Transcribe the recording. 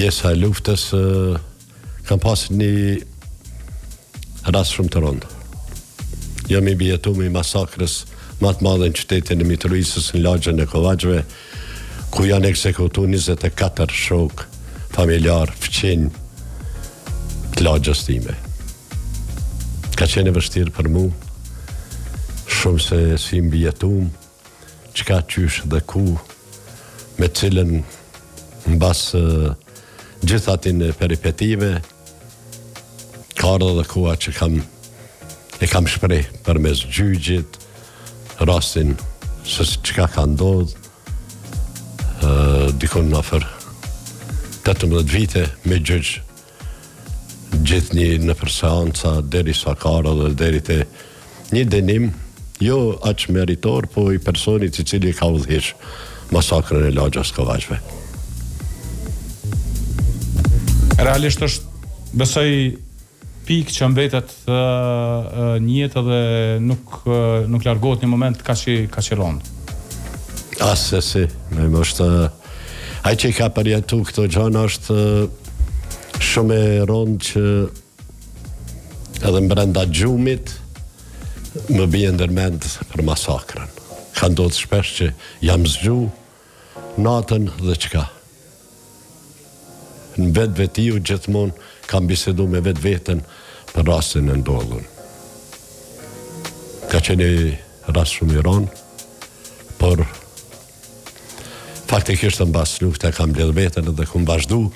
pjesa e luftës kam pas një rast shumë të rëndë. Jam i bjetu me masakrës më të madhe në qytetin e Mitrovisës në lagjën e Kovaqve, ku janë ekzekutu 24 shok familjar fqinj të lagjës time. Ka qenë vështirë për mu, shumë se si mbjetum, qka qysh dhe ku, me cilën në basë gjithatin e peripetive, ka ardhë dhe kua që e kam shprej për mes gjyqit, rastin se qka ka ndodhë, dikon në afer 18 vite me gjyq, gjithë një në përseanca, deri sa ka ardhë dhe deri te një denim, jo aq meritor, po i personit i cili ka udhëheq masakrën e lagjës Kovaqve. Realisht është, besoj, pikë që mbetet një jetë dhe nuk largohet një moment ka që rëndë. Asesi, me më është, ai që i ka përjetu këto gjana është shumë e rëndë që edhe mbrenda gjumit më bie ndërmend për masakrën. Ka ndodhur shpesh që jam zgju natën dhe qka. Në vetë-vetiu gjithmonë kam bisedu me vetë-vetën për rastin e ndodhur. Ka qenë rast shumë i rëndë, por faktikisht në bas lufte kam bledh vetën dhe kum vazhdu